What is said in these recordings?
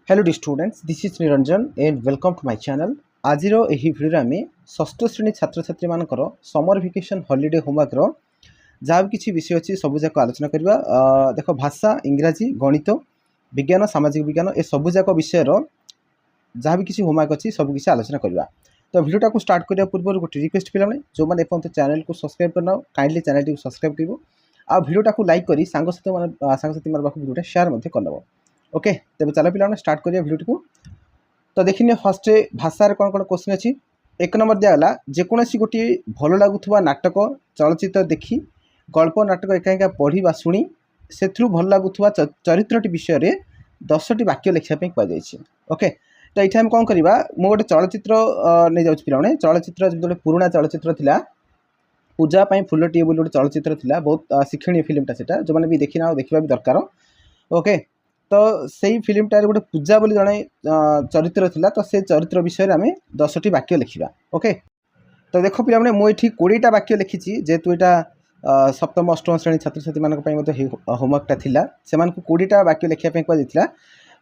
Hello dear students, this is Niranjan and welcome to my channel. आजिर एही video आमे षष्ठ श्रेणी छात्र छात्री मानकर समर वेकेशन हॉलिडे होमवर्क रो जहाँ भी किसी विषय अच्छी सबूक आलोचना करवा। देख भाषा इंग्राजी गणित विज्ञान सामाजिक विज्ञान ए सबूक विषय जहाँ भी किसी होमवर्क अच्छी सबकि आलोचना करवा। तो भिडियोटा को स्टार्ट करने पूर्व गोटे रिक्वेस्ट पे जो मैंने एपर्त चैनल को सब्सक्राइब करना काइंडली चैनल को सब्सक्राइब कर आ भिडियोटा को लाइक कर सांगसाथी मान पाक भिडियोटा शेयर करदेव। ओके तेज चलो पे स्टार्ट करिए भिडियो को। तो देखिए फर्स्ट भाषा कौन कौन क्वेश्चन अच्छी। एक नंबर दिगला जेकोसी गोटे भल लगुवा नाटक चलचित्र देखी गल्प नाटक एका पढ़ी शुणी से भल लगुवा चरित्रटी विषय में 10टी वाक्य लिखापी कहुई। ओके तो ये आम कौन करवा मु गोटे चलचित्र नहीं जाऊँ पे चलचित्र जो पुराणा चलचित्र थिला पूजा फुलटीए बोली गोटे चलचित्र थिला बहुत शिक्षणीय फिल्मटा से जो मैंने भी देखी ना देखा भी दरकार। ओके तो सही फिल्मटार गोटे पूजा बोली जड़े चरित्र थिला तो से चरित्र विषय में आम 10टी वाक्य लिखा। ओके तो देख पे मुझे 20टा वाक्य लिखी जेहेतु यहाँ सप्तम अष्टम श्रेणी छात्र छात्री मानी होमवर्कटा थिला से 20टा वाक्य लिखापी कहुई।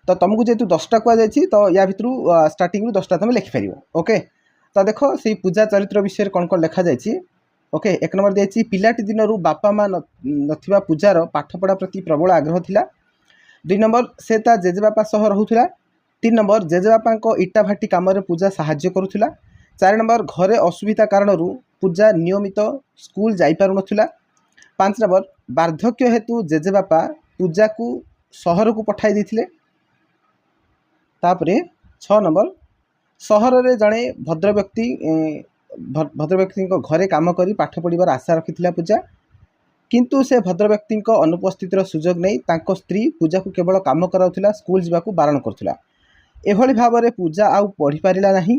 तो तुमको जेहेतु 10टा कहुई तो या भर स्टार्टिंग 10टा तुम लिखिपर। ओके तो देख से पूजा चरित्र विषय कौन कौन लिखा जाए। ओके एक नंबर दिखाई पिलाटी दिन बापा माँ नथिबा पूजार पाठपढ़ा प्रति प्रबल आग्रह थिला। 2 नंबर से जेजेबापा सह रहूला। 3 नंबर जेजेबापा इटा भाटी कम पूजा साहाय्य करुला। 4 नंबर घरे असुविधा कारण पूजा नियमित स्कूल जापार नाला। 5 नंबर वार्धक्य हेतु जेजेबापा पूजा को सहर को पठाई देथिले। तापरे 6 नंबर सहर रे जड़े भद्र व्यक्ति घरे काम करी पाठ पढ़ार आशा रखी पूजा किंतु से भद्र व्यक्ति अनुपस्थित सुजोग नहीं तांको स्त्री पूजा को केवल काम कराउथिला स्कूल जावाक बारण करुला। एभली भाव में पूजा आउ पढ़ी पारिला नहीं।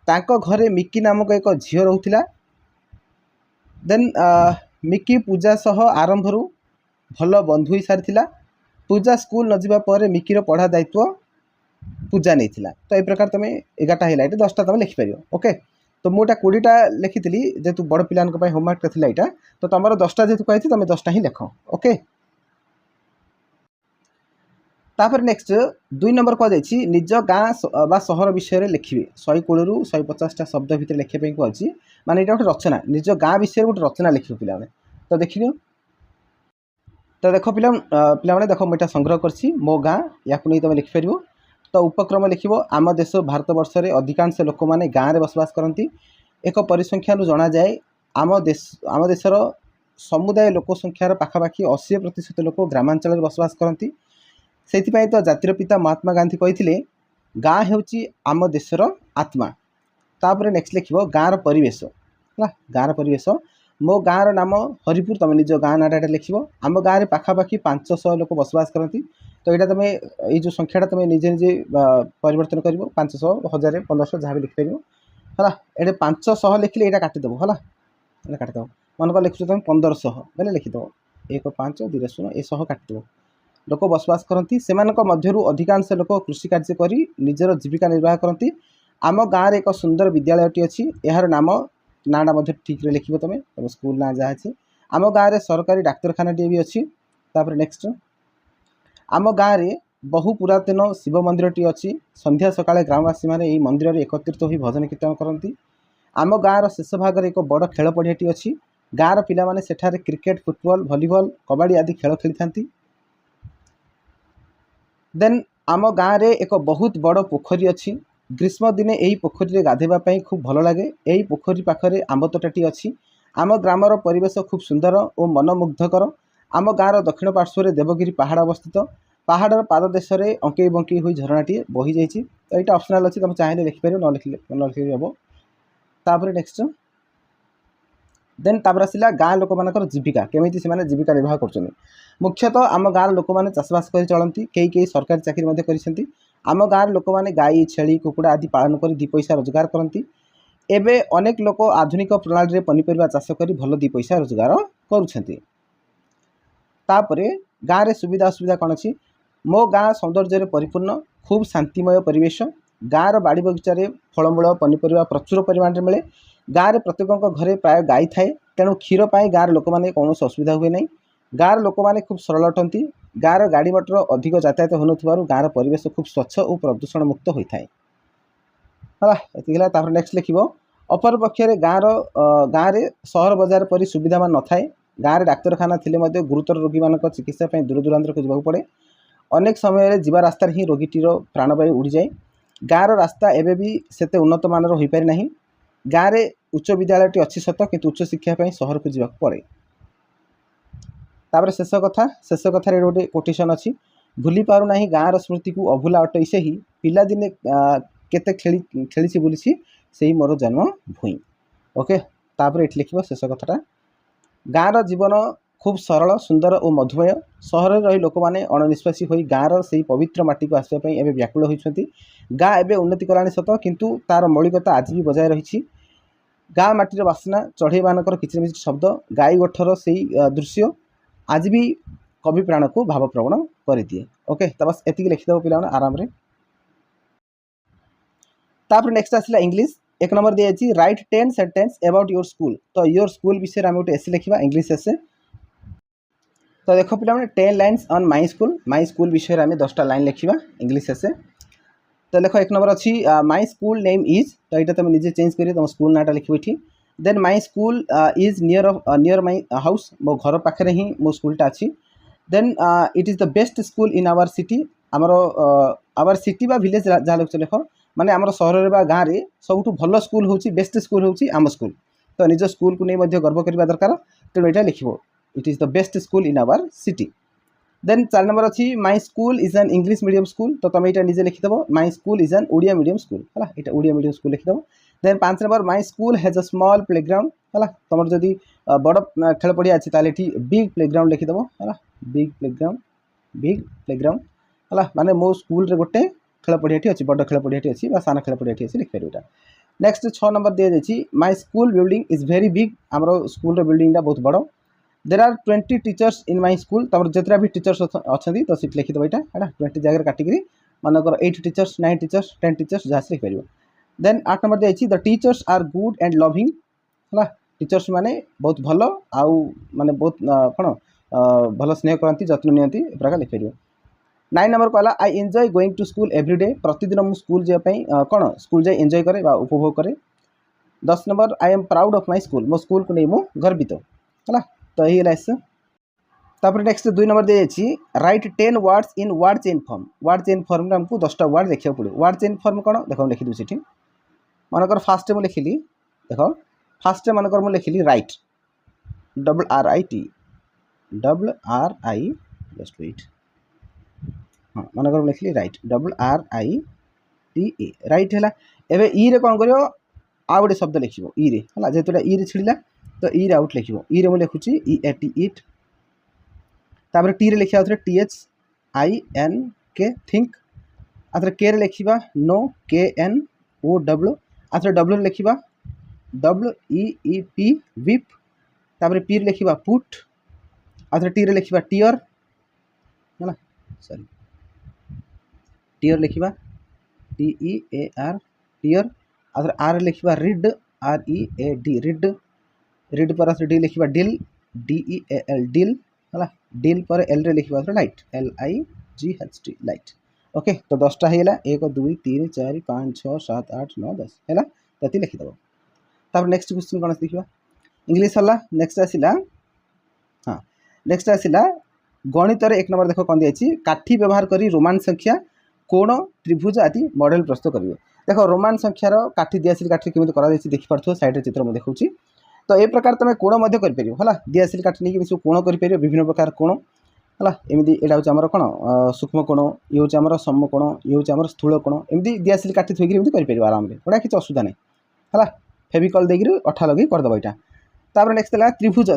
तांको घरे मिकी नामक एक झील रोला। देन मिकी पूजा सह आरंभ भल बंधु हो सारी। पूजा स्कूल न जावा पर मिकीर पढ़ा दायित्व पूजा नहीं थिला। तो ये प्रकार तुम 11टा है 10टा तुम लिखिपर। ओके तो मुझे 20टा लिखी जेहेतु बड़ पिला होमवर्क था यहाँ तो तुम 10टा जेहतु कही तुम 10टा ही लिख। ओके तापर नेक्स्ट 2 नंबर कहुई निज गाँ बा सहर विषय लिखे 120 ରୁ 150टा शब्द भितर लिखापी कहुई। माने ये गोटे रचना निज गाँ विषय गोटे रचना लिख पिला। तो देख तो देख पिला देख मुझे संग्रह कर मो गाँ या तुम लिखिपर। तो उपक्रम लिख आम देश भारत वर्ष में अधिकांश लोक मैंने गाँव में बसवास करती। एक परिसंख्यान जना जाए आम देशर समुदाय लोक संख्यार पाखापाखि 80% लोक ग्रामांचल में बसवास करती। से तो जातिर पिता महात्मा गांधी कही गाँ होची आम देशर आत्मा। तापर नेक्स्ट लिख गाँव परिवेश गाँव परिवेश मो गाँव नाम हरिपुर तुम निज गाँ नाटा लिख आम गाँव में पाखापाखि 500 लोक बसवास करती। तो यहाँ तुम ये जो संख्याटा तुम निजे निजे परिवर्तन कर 500 1000 1500 जहाँ भी लिखिपर है। ये 500 लिखिले यहाँ काटिदेव है काटिदेव मन को लिखु तुम 1500 बोले लिखिदेव 1 5 2 0 ये सह काटिदेव। लोक बसवास करती से अधिकांश लोक कृषि कार्य कर निजर जीविका निर्वाह करती। आम गाँव में एक सुंदर विद्यालयटी अच्छी यार नाम नाटा ठीक लिख तुम तुम स्कूल ना जहाँ अच्छी। आम गाँव में सरकारी डाक्तखानाटे भी अच्छी। तापर नेक्स्ट आम गाँव में बहु पुरातन शिव मंदिरटी अच्छी। संध्या सकाଳେ ग्रामवासी मैंने यही मंदिर में एकत्रित हो भजन कीर्तन करती। आम गाँव शेष भाग में एक बड़ खेल पड़ियाटी अच्छी। गाँव पिला माने सेठारे क्रिकेट फुटबॉल वॉलीबॉल कबड्डी आदि खेल खेली था। देन आम गाँव में एक बहुत बड़ पोखरी अच्छी। ग्रीष्म दिने यही पोखरी में गाधेवाई खूब भल लगे। यही पोखरी पाखरे आंब तोटाटी अच्छी। आम ग्रामर परिवेश खूब सुंदर और मनमुग्धकर। आम गाँव दक्षिण पार्श्व देवगिरी पहाड़ अवस्थित। पहाड़ पाददेश में अंकई बंकई हुई झरनाटी बही जाइए। तो यहाँ ऑप्शनल अच्छी तुम चाहिए लिखिपर न लिखिले हम। तापर नेक्स्ट देन तापर आसला गाँ लोक मानकर जीविका केमी से जीविका निर्वाह कर। मुख्यतः आम गाँव लोक मैंने चाषबास कर चलती। कई सरकारी चाकरी कर। आम गाँव लोक मैंने गाई छेली कुकुड़ा आदि पालन कर 2 पैसा रोजगार करती। एबे अनेक लोक आधुनिक प्रणाली में पनीपरिया चाष कर भल 2 पैसा रोजगार करुछंती। तापरे गाँव में सुविधा असुविधा कौन अच्छी। मो गाँ सौंदर्य परिपूर्ण खूब शांतिमय परिवेश। गाँव बाड़ी बगीचार फलमूल पनीपरिया प्रचुर परिमाण में मिले। गाँव में प्रत्येक घरे प्राय गाई थाए तेणु क्षीर पाई गाँव लोक मैंने कौन असुविधा हुए ना। गाँव लोक मैंने खूब सरल अटंती। गाँव गाड़ी मटर अधिक यातायात हो गाँव परिवेश खूब स्वच्छ और प्रदूषण मुक्त होता है है नेक्स्ट लिख अपर पक्षे गाँव में सहर बजार परी सुविधा मान न थाए गाँव में डाक्तखाना थी गुरुतर रोगी मान चिकित्सा दूर दूरांतर को जावाक पड़े अनेक समय जीवा रास्तार ही रोगीटीर प्राणवायु उड़ी जाए गाँव रास्ता एवं भी सेते उन्नत मानर हो पारि नहीं गाँव में उच्च विद्यालय अच्छी सत कि उच्च शिक्षापी सहर को जावाक पड़े तापर शेष कथा गोटे कोटेसन अच्छी भूली पार ना गाँव स्मृति को अभूला अटई से ही पिलादिने केते खेली बुली से मोर जन्म भूई ओके तापर ये लिख शेष कथाटा गाँव जीवन खूब सरल सुंदर और मधुमय सहर रही लोक मैंने अणनिश्वासी हो गाँव से पवित्र माटी को आसवाई एवं व्याकुल होती गाँ एवं उन्नति कलानी सत किंतु तार मौलिकता आज भी बजाय रही गाँ माटीर बासना चढ़ई मानकर किचिमिचि शब्द गाई गोठर से दृश्य आज भी कवि प्राण को भावप्रवण कर दिए ओके तो बस एति लिखिदेव पे आराम रे तापर नेक्स्ट आसला इंग्लिश एक नंबर दिखाई right 10 sentence about your school तो योर स्कूल विषय आम गोटे एसे लिखा इंग्लिश एसे तो देख पे 10 लाइन्स ऑन माई स्कूल विषय आम 10टा लाइन लिखा इंग्लिश एसे तो देख एक नंबर अच्छी माई स्कूल नेम इज तो यहाँ तुम निजे चेंज कर तुम स्कूल नाटा लिख ये then my school is near my house मो घर पाखे ही मो स्कूलटा अच्छी then it is the best school in our city आमर आवर सिटी बा विलेज जहाँ लिख लिख माने आमर सहर बा गाँव में सबुठ भल स्कूल हूँ बेस्ट स्कूल हूँ आम स्कूल तो निज स्कूल को नहीं गर्व करने दरकार तेणु यहाँ लिख it is the best school in our city then 4 number अच्छी my school is an English medium school तो तुम यहाँ निजे लिखिदेव my school is an Odia medium school है यहाँ ओडिया मीडियम स्कूल लिखिदेव then 5 number my school has a small playground है तुम जदि बड़ खेल पड़िया अच्छी ताले बिग प्लेग्राउंड लिखिदेव है बिग प्लेग्राउंड है माने मो स्कूल रे गोटे खेल पड़िया अच्छी बड़ खेल पड़िया अच्छी सान खेल पड़िया अच्छी लिखिपार यहाँ नेक्स्ट 6 नंबर दी जाइए my school building is very big आमर स्कूल बिल्डिंगटा बहुत बड़ there are 20 teachers in my school तब जितना भी टीचर्स अच्छा तो सीट लिखिदेव यहाँ है 20 जगह काटिकी मनकर 8 टीचर्स 9 टीचर्स 10 टीचर्स जहाँ से लिखिपर then 8 number the the teachers are good and loving है टीचर्स माने बहुत भल आउ माने बहुत कौन भल स्नेह करती जत्न नियंती प्रकार लिखिपर 9 नंबर कहला I enjoy going to school everyday प्रतिदिन मुझे स्कूल जावाई कौन स्कूल जाए एंजॉय करे उपभोग करे 10 number I am proud of my school मो स्कूल को नहीं मु गर्वित है तो यही है इससे तापर नेक्स्ट 2 नंबर दी जाइए right 10 words in word chain form हमको 10टा वर्ड देखा पड़ो वर्ड चेन फॉर्म कौन देख लिखिदी से मनकर फास्ट मुझे लिखिली देख फास्ट मनकर मुझे लिखिली राइट RIT जस्ट वेट हाँ मनकर लिखिली राइट RITE राइट है एवं ई रे कौन कर आ गए शब्द लिख ई रे है जेहेतु ई रे छिड़ा तो ई रे आउट लिख ई रे मुझे लिखुची EAT इट तापर टी रे लिखा THINK थिंक आथरे के रे लिखा नो KNOW आथरे W रे लिखा WEEP विप तापर पी रे लिखा पुट आथरे टी रे लिखा टीयर है सॉरी टीयर लिखा TEAR टीयर आथरे आर लिखा रिड READ रिड रिड पर डी लिखा डिल DEAL डिल है डिल पर एल रे लिखा लाइट LIGHT लाइट ओके तो 10टा है 1 2 3 4 5 6 7 8 9 10 है ये लिखिदेव तापर नेक्स्ट क्वेश्चन कौन देखा इंग्लिश है नेक्स्ट आसला हाँ नेक्स्ट आसला गणित 1 नंबर देख कौन दिखाई काठी व्यवहार करी रोमान संख्या कोण त्रिभुज आदि मॉडल प्रस्तुत करेंगे देख रोमान संख्यार काठी दिआसिल काठी केमी कर देखिपे सैड्रे चित्र में देखा तो ये प्रकार तुम कोण कर दिआसिल काठी नहीं सब कोण कर विभिन्न प्रकार कोण है एमती यहाँ हूँ आम कौन सूक्ष्म कोण ये हूँ आम सम कोण ये हूँ आम स्थूल कोण एमती दिआसिल काठी थोड़ी कर आराम से गोटा किसी असुविधा नहीं है फेविकल देकर अठा लगे करदेव यहाँ तापर नेक्स्ट है त्रिभुज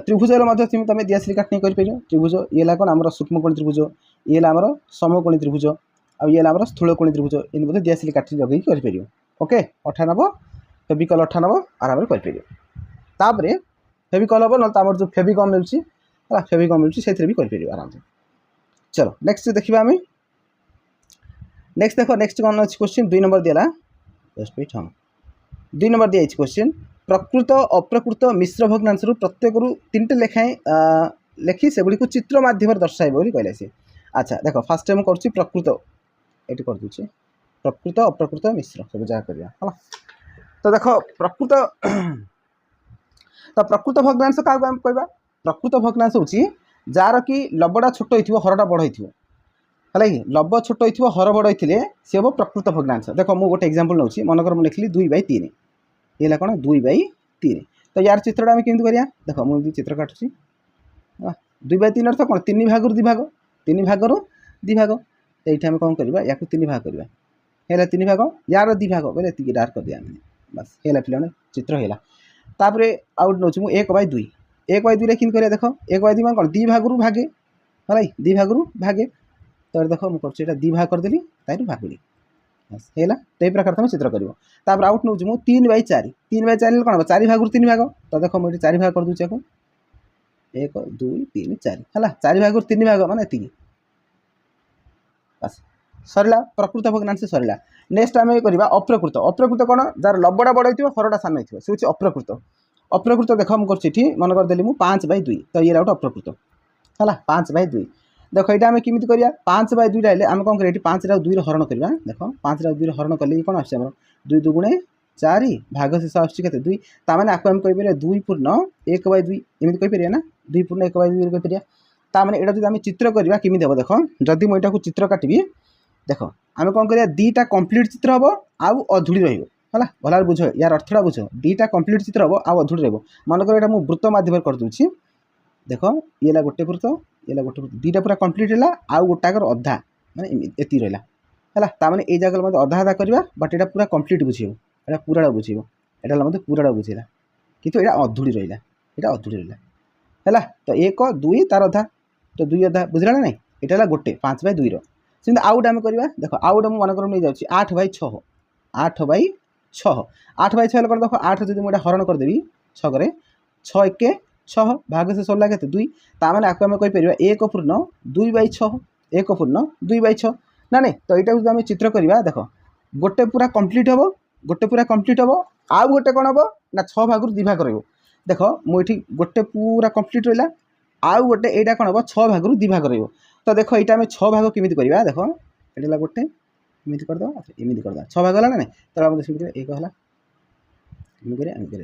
तुम दिआसिल काठी नहीं कर त्रिभुज ये कौन आम सूक्ष्मकोणी त्रिभुज ये आम समकोणी त्रिभुज आ ये आम स्थूलकोणी त्रिभुज इन दिआसिल काठी लगे कर ओके 98 फेविकल 98 आराम से कर फेविकल हम ना जो फेविकम मिलूँ है फेविकम मिलूँ से भी कर आराम से चलो नेक्स्ट देखा आम नेक्स्ट देख नेक्स्ट कौन अच्छी क्वेश्चन 2 नंबर दिला जस्ट वेट हाँ 2 नंबर दिया क्वेश्चन प्रकृत अप्रकृत मिश्र भग्नांश प्रत्येक 3टे लेखाएं लेखि से गुड़ी चित्र मध्यम दर्शाइब कहले सी अच्छा देख फास्ट टाइम कर प्रकृत ये कर दूसरी प्रकृत अप्रकृत मिश्र सब जहाँ करवा है। तो देख प्रकृत तो प्रकृत भग्नांश क्या कहवा प्रकृत भग्नांश हूँ जार कि लबटा छोट हो हरटा बड़ हो है कि लब छोट हो हर बड़ होते सी हम प्रकृत भग्नांश। देख मुझे गोटे एक्जाम्पल नौ मनकर मुझे लिखली 2/3 ये कौन 2/3 तो यार चित्रटा आम केमी करा देख मुझे चित्र काटुची 2/3 अर्थ कौन 3 भाग 2 भाग 3 भाग 2 भाग तो ये आम कौन करवा या 3 भाग करवा है 3 भाग यार 2 भाग बोले ये डार्क कर दिया बस है पे चित्र है तापर आउट नौ मुझे 1/2 1/2 कि देख 1/2 मान कौन 2 भाग भागे है 2 भाग भागे तो देख मुझे कर 2 भाग करदेली तार भागुड़ी बस है तो ये प्रकार तुम चित्र कर आउट नौ मुझे 3/4 3/4 कौन हम 4 भाग 3 भाग तो देख मुझे 4 भाग कर दूचे 1 2 3 4 है 4 भाग 3 भाग मान ये बस सरला प्रकृत भग्नांश सरला। नेक्स्ट आम करवा अप्रकृत अप्रकृत कौन जार लबटा बड़ हो हरटा सान हो सी हूँ अप्रकृत अप्रकृत देख मुझे कर मन करदेली मुझे 5/2 तो ये गोटे अप्रकृत है 5/2 देख ये आम केमी करा 5/2 हेल्ले आम कौन कर 5/2 हरण करवा देख 5/2 हरण कले कौन आम 2 2 4 भाग शेष आसके 2 ताने आपको आम कहीपर 2 पूर्ण 1/2 एमती कहीपर ना 2 पूर्ण 1/2 कहीपर ताने यहाँ जो आम चित्र करवा केमी हम देख जदि मुझे यहाँ चित्र काटि देख आम कौन कर 2टा कम्प्लीट चित्र हम आउ अधूरी रहा भला बुझ यार अर्थटा बुझ 2टा कम्प्लीट चित्र हम आउ अधूरी रनकर यहाँ मुझे वृत्त मध्यम करदे देख ये गोटे वृत्त ये गोटे वृत्त 2टा पूरा कम्प्लीट है आउ गोटाकर अधा माने एति रहा है ताने ये जगह मतलब अधा अधा करवा बट यहाँ पूरा कम्प्लीट बुझे यहाँ पूरा बुझे यहाँ मतलब पूरा बुझेगा कितु यहाँ अधूरी रहा यहाँ अधूरी रहा है तो 1 2 तार अधा तो 2 अधा बुझला ना नहीं यहाँ गोटे 5/2 सेमती आउ गोटे आम करवा देख आउ गोटे मनकर नहीं जाऊँगी 8/6 8/6 8/6 कौन देख 8 जब मुझे हरण करदेवी 6 6 1 6 भाग से सरला के 2 ताने आपको आम कहीपर 1 पूर्ण 2/6 1 पूर्ण 2/6 ना नहीं तो यहाँ जो आम चित्र करवा देख गोटे पूरा कम्प्लीट हम गोटे पूरा कम्प्लीट हम आउ गोटे कौन हम ना 6 भाग 2 भाग रही देख मुझे गोटे पूरा कम्प्लीट रहा आउ गोटे यहाँ कौन हम 6 भाग 2 भाग रही तो देख यहाँ आम 6 भाग केमी करवा देख ये गोटे एमती करदे एमती करदे 6 भाग है ना तो आम एक है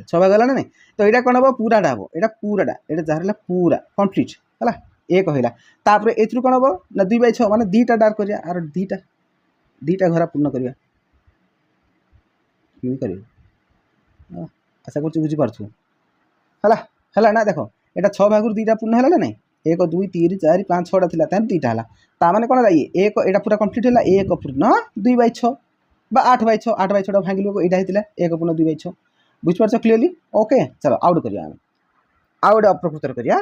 6 भाग है ना तो यहाँ कौन हम पूराटा हम यहाँ पूराटा यहाँ जहाँ पूरा कम्प्लीट है एक है तापर ए कौन हम ना 2/6 माने 2टा डार्क करिया आर 2टा घरा पूर्ण करिया कर आशा कर बुझीपार्थ है ना देख यहाँ 6 भाग 2टा पूर्ण है ना नहीं 1 2 3 4 5 6टा थी 2टा है ताने कौन है ये एक यहाँ पूरा कम्प्लीट है 1 पूर्ण 2/6 बा 8/6 8/6 भांगिल यहाँ होता 1 पूर्ण 2/6 बुझीपार क्लीयरली ओके चलो आउट करिया आउ गोटे अप्रकृत करिया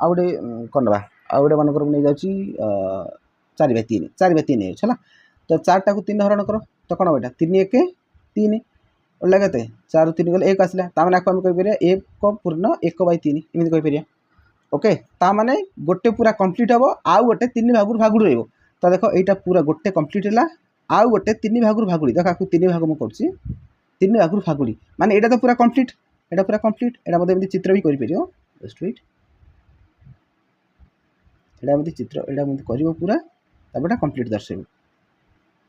आउ गोटे कौन ना आउ गोटे मनकर नहीं जाऊँगी 4/3 4/3 है तो 4टा को 3 हरण कर तो कौन हम 3 1 3 ओला के 4 3 गले 1 आसला ताने आपको आम कहीपर 1 पूर्ण 1/3 एमती कहीपर ओके ताने गोटे पूरा कम्प्लीट हम आउ गोटे 3 भाग भागुड़ी रही तो देख यहाँ पूरा गोटे कम्प्लीट है आउ गोटे 3 भाग भागुड़ी देख आपको 3 भाग मुझे 3 भाग भागुड़ी माने यहाँ तो पूरा कम्प्लीट यहाँ मतलब एमती चित्र भी कर जस्ट वेट यहाँ एमती चित्र यहाँ एमती कर पूरा तापर कम्प्लीट दर्शेब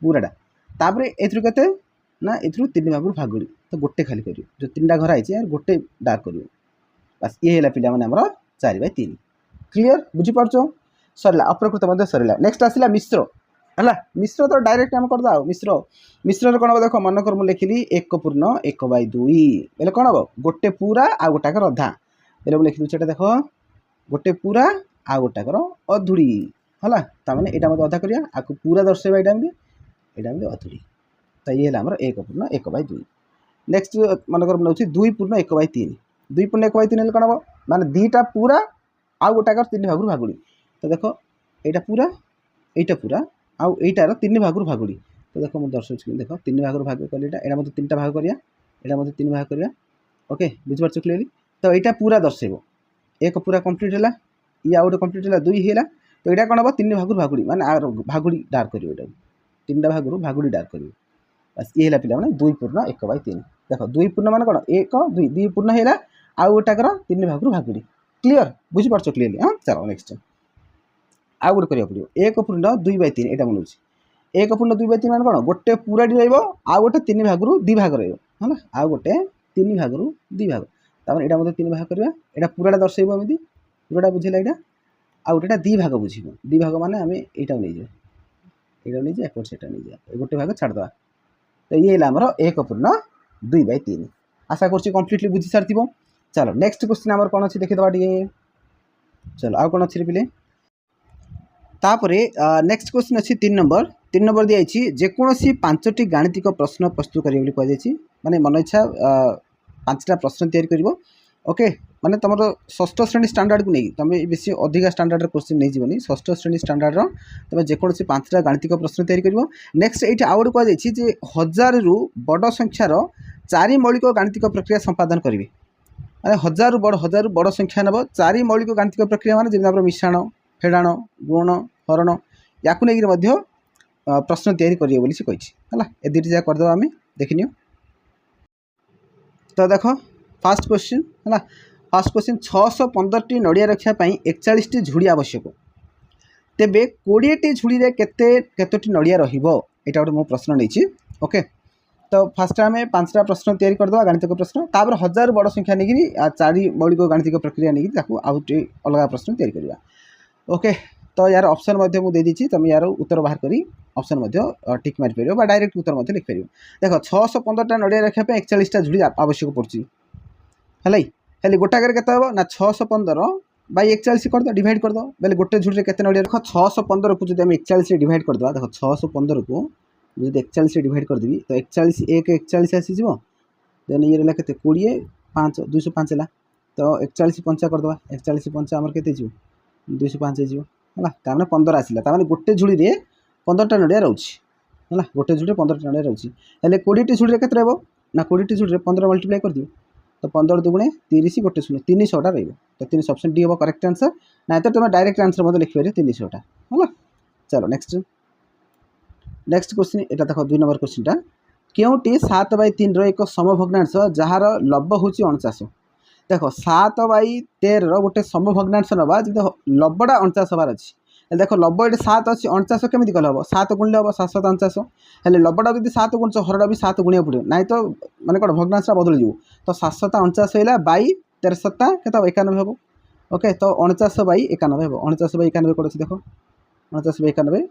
पूराटा तापर ए ना ए 3 भाग भागुड़ी तो गोटे खाली कर जो 3टा घर आई गोटे डार्क कर बस ये है पिला माने 4/3 क्लीयर बुझीपार सरला अप्रकृत सरला। नेक्स्ट आसला मिश्र है मिश्र तो डायरेक्ट आम करदा मिश्र मिश्र कौन हम देख मनकर मुझे लिखिली 1 पूर्ण 1/2 बोले कौन हम गोटे पूरा आ गोटाकर अधा बोले मुझे लिखी दूसरा देख गोटे पूरा आ गोटाकर अधूरी है ताने यहाँ मतलब अधा करिया आपको पूरा दर्शेबा यहाँ अधूरी तो ये है 1 पूर्ण 1/2 नेक्स्ट मनकर नौ 2 पूर्ण 1/3 2 पूर्ण 1/3 कौन हम माने 2टा पूरा आउ गोटाकर 3 भाग भागुड़ी तो देख यहाँ पूरा आउ यहीटार 3 भाग भागुड़ी तो देख मुझे दर्शाऊँ देख 3 भाग भाग कल यहाँ मतलब 3टा भाग करिया यहाँ मतलब 3 भाग करिया ओके बुझीपार क्लीयरली तो यहाँ पूरा दर्शेब 1 पूरा कम्प्लीट है ये आउ गोटे कम्प्लीट है 2 है तो यहाँ कौन हम 3 भाग भागुड़ी माने भागुड़ी डार्क कर 3टा भाग भागुड़ी डार्क कर बस ये है पिला 2 पूर्ण 1/3 देख 2 पूर्ण मान कौन 1 2 2 पूर्ण है आउ गोटाकर 3 भाग भागुड़ी क्लीयर बुझीपार क्लीयरली हाँ चलो नेक्स्ट आउ गोटे करा पड़ो 1/2/3 यहाँ मन 1/2/3 मान कौन गोटे पूराटी रहा गोटे 3 भाग 2 भाग रहा आउ गोटे 3 भाग 2 भाग तापर यहाँ मतलब 3 भाग करवा यहाँ पूराटा दर्शेब एमती पूराटा बुझेगा यहाँ आउ गोटे 2 भाग बुझे 2 भाग माने आम यहाँ नहीं जाए एपट से नहीं जाए गोटे भाग छाड़द तो ये आमर 1/2/3 आशा कर कम्प्लीटली बुझी सारी चलो नेक्स्ट क्वेश्चन आमर कौन अच्छी देखीदे टे चलो आउ कौन अच्छे पिले तापर नेक्स्ट क्वेश्चन अच्छी 3 नंबर दिखाई जेकोसी 5टी गाणितिक प्रश्न प्रस्तुत करें कहुई माने मन इच्छा 5टा प्रश्न तैयारी कर ओके माने तुम षष्ठ श्रेणी स्टैंडर्ड को नहीं तुम बेसी अधिका स्टैंडर्ड क्वेश्चन नहीं जीवनी षष्ठ श्रेणी स्टैंडर्ड तुम जेकोसी 5टा गाणितिक प्रश्न तैयारी कर नेक्स्ट ये आउ गोटे कहुई 1000 रु बड़ संख्यार 4 मौलिक गाणितिक प्रक्रिया संपादन करेंगे माने 1000 रु बड़ संख्या नब 4 मौलिक गाणितिक प्रक्रिया माने जमी मिश्रण फेड़ाण गुण हरण या प्रश्न तैयारी करेंगे बोली से कही ए दुटी जगह करदे आम देखनी तो देख फास्ट क्वेश्चन है फास्ट क्वेश्चन 615टी नड़िया रखापी 41टी झुड़ी आवश्यक तेबे 20टी झुड़ी रे केतोटी नड़िया रहिबो एटा गोटे मो प्रश्न नहीं ओके तो फास्ट आम 5टा प्रश्न तैयारी करदे गाणितिक प्रश्न तापर 1000 बड़ संख्या नहीं 4 मौलिक गाणितिक प्रक्रिया नहीं आउट अलग प्रश्न तैयारी करवा ओके तो यार ऑप्शन मुझे देदी तुम यार उत्तर बाहर करी ऑप्शन टिक मारी पार डायरेक्ट उत्तर लिखिपर देख 615टा नड़िया रखापी 41टा झुड़ी आवश्यक पड़ुची है गोटाकर के ना 615/41 करद डिवाइड करद बोले गोटे झुड़ी के नड़िया रख 615 को जब 41 डिवाइड करदे देख 615 को मुझे 41 डिवाइड करदेवी तो 41 1 41 आसीज देन ये रहा के 20 5 205 है तो 41 5 करदे 41 5 आमर के 205 है 15 आसला ताने गोटे झुड़ी रे 15टा नड़िया रोचे है गोटे झुड़ी 15टा नड़िया रोचे हेल्ले 20टी झुड़ी के ना 20टी झुड़ी 15 मल्टीप्लाई कर दियो तो 15 दुगुणे 30 गोटे 300टा रही 300 ऑप्शन डी हम करेक्ट आंसर ना तो तुम डायरेक्ट आंसर लिखिपारे 300टा है चलो नेक्स्ट क्वेश्चन यहाँ देख 2 नंबर क्वेश्चनटा केउटी 7/3 एक समभग्नांश जार लब हूँ 49 देख 7/13 गोटे समभग्नांश नवा जो लबटा 49 हबार अच्छी देख लब ये 7 अच्छी 49 केमी कल हम 7 गुणिले हम 7 7 49 हेल्ले लबटा जब 7 गुणुच हरटा भी 7 गुणिया पड़ो ना तो माने कौन भग्नांशटा बदल जाऊ तो 7 7 49 है बै 13 7 के 91 हम ओके तो 49/91 हम 49/91 कौन अच्छी देख 49/91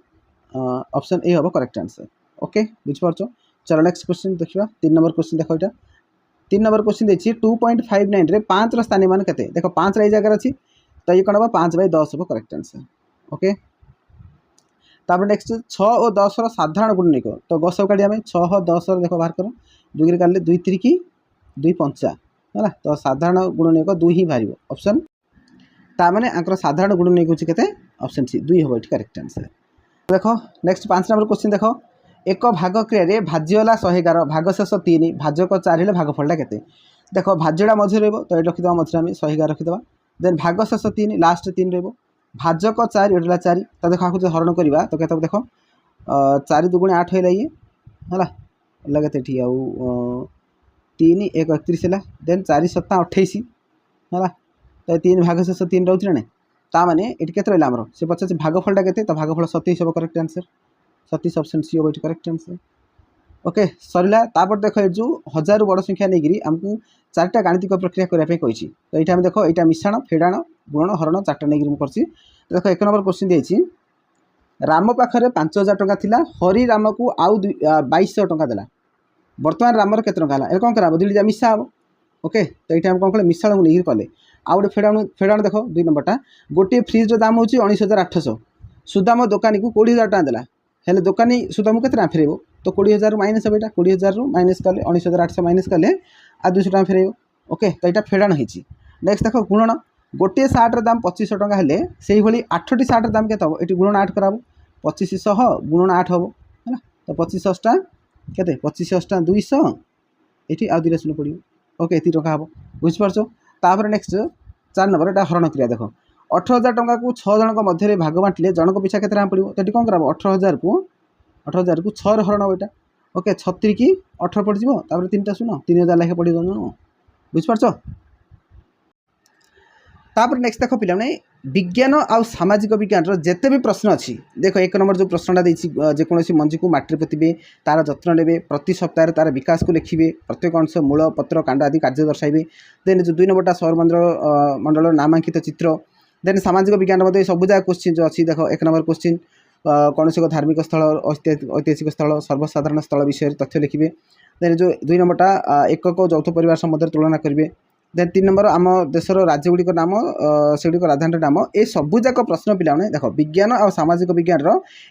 ऑप्शन ए हम करेक्ट आंसर ओके बुझिपार चलो नेक्स्ट क्वेश्चन देखा 3 नंबर क्वेश्चन देख यहाँ 3 नंबर क्वेश्चन देखिए 2.59 रे 5 स्थानीय मान के देख 5 ये जगह अच्छी तो ये कौन हम 5/10 हम करेक्ट आंसर ओके तापर नेक्स्ट 6 और 10 साधारण गुणनिक तो गस काढ़ी आम 6 10 देख बाहर कर 2 काढ़े 2 3 की 2 5 है तो साधारण गुणनिक 2 ही बाहर ऑप्शन ताने आंकर साधारण गुणनिक हूँ के ऑप्शन सी 2 हम ये करेक्ट आंसर देख नेक्स्ट 5 नंबर क्वेश्चन देख एक भाग क्रिया भाज्यला 111 भागशेष 3 भाजक 4 है भागफलटा के देख भाज्यटा मझे रही तो ये रखीद मझे आम 111 रखीद देन भागशेष 3 लास्ट 3 रही भाजक 4 ये 4 तो देख आपको हरण करवा तो कहते देख 4 2 8 है ये है लगे ये आउ 3 1 31 है देन 4 7 28 है तो 3 भागशेष 3 रोचे ना ताने ये के रहा आमर से पचास भागफलटा के तो भागफल 27 हम करेक्ट आंसर 27 ऑप्शन सी हम ये करेक्ट आंसर ओके सरला तापर देख ये जो 1000 बड़ संख्या नहीं आमको 4टा गाणितिक प्रक्रिया करने को तो ये देख यहाँ मिश्रण फेड़ाण गुण हरण 4टा नहीं कर देख 1 नंबर क्वेश्चन दी राम पाखे 5000 टଙ୍କା थिला हरि राम को आउ 2200 टଙ୍କା देला बर्तमान रामर के टଙ୍କା है कौन करा दुईटा मिसा हम ओके तो ये कौन कले मिशाण को नहीं कले आउ गए फेड़ाण देख 2 नंबरटा गोटे फ्रिज दाम हूँ 19,800 सुदाम दोकानी को 20,000 टଙ୍କା देला हेल्ले दोकानी सुदाम के फेरब तो 20,000 माइनस हम यहाँ 20,000 माइनस कले 19,800 माइनस कले आ 200 टଙ୍କା फेरब ओके तो यहाँ फेड़ाण होती नेक्स्ट देख गुणन गोटे सार्टर दाम 2500 टଙ୍କା हेल्ले से 8टी सार्टर दाम के ये गुणन 8 कराब 2500 गुणन 8 हम है तो 25 अष्टा के 25 अष्टा 200 ये आउ 2 शून्य पड़ो ओके ये टଙ୍କା हम बुझिपार तापर नेक्स्ट 4 नंबर यहाँ हरण क्रिया देख 18,000 टଙ୍କା को 6 जन मध्य भाग बांटिले जनक पिछा के पड़ो तो ये कौन करा 18,000 को 6 हरण हम यहाँ ओके 36 की 18 पड़ो तापर 3टा शून्य 3,000 लेखे पड़ बुझिपार तापर नेक्स्ट देख पे विज्ञान आउ सामाजिक विज्ञान जिते भी प्रश्न अच्छी देख 1 नंबर जो प्रश्नटा जेकोसी मंजी को माटी पोते तार जत्न ने प्रति सप्ताह तार विकास को लिखे प्रत्येक अंश मूल पत्र कांड आदि कार्य दर्शाइबे। देन जो 2 नंबरटा सौरमंडल नामांकित चित्र। देन सामाजिक विज्ञान सब जगह क्वेश्चन जो अच्छी देख 1 नंबर क्वेश्चन कौन से धार्मिक स्थल ऐतिहासिक स्थल सर्वसाधारण स्थल विषय तथ्य लिखे। देन जो 2 नंबरटा एकक यौथ परिवार सम्बन्ध तुलना करेंगे। देन 3 नंबर आम देशर राज्यगुड़िक नाम सेगुड़िक राजधानी नाम ए सबुजाक प्रश्न पिलाने देख विज्ञान और सामाजिक विज्ञान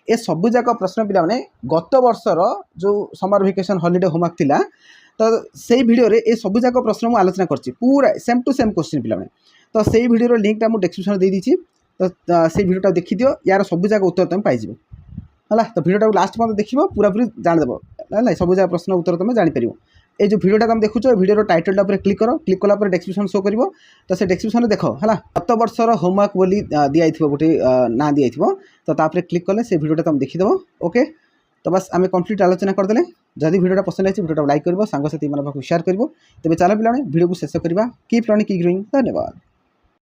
ए सबुजाक प्रश्न पिलाने गत वर्षर जो समर वेकेशन हॉलिडे होमवर्क थिला तो से भिडियो रे ए सबुजाक प्रश्न मुझे आलोचना करछि पूरा सेम टू सेम क्वेश्चन पिलाने। तो से भिडियो लिंकटा मुझे डिस्क्रिप्शन दे दीची तो से भिडियोटा देखि दियो यार सबुजाक उत्तर तुम पाइजिबो है। तो भिडियोटा लास्ट पर्यंत देखिबो पूरा पूरी जानदेव है सबुजाक प्रश्न उत्तर तुम जापर। ये जो भिडियोटा तुम देखुच भिडियो टाइटलटा पर क्लिक कर क्लिक कलापर डिस्क्रिप्शन शो कर तो से डिस्क्रिप्शन देख है गत वर्षर होमवर्क बोली दिखाई गोटे ना दिखाई तो तापर क्लिक कले से भिडियोटा तुम देखीदेव। ओके तो बस आम कम्प्लीट आलोचना करदे। जदि भिडियोटा पसंद आई भिडियोटा लाइक कर सांगसाथी मान पाखु शेयर कर। तेज चल पे भिडियो को शेष करवा। Keep learning keep growing. धन्यवाद।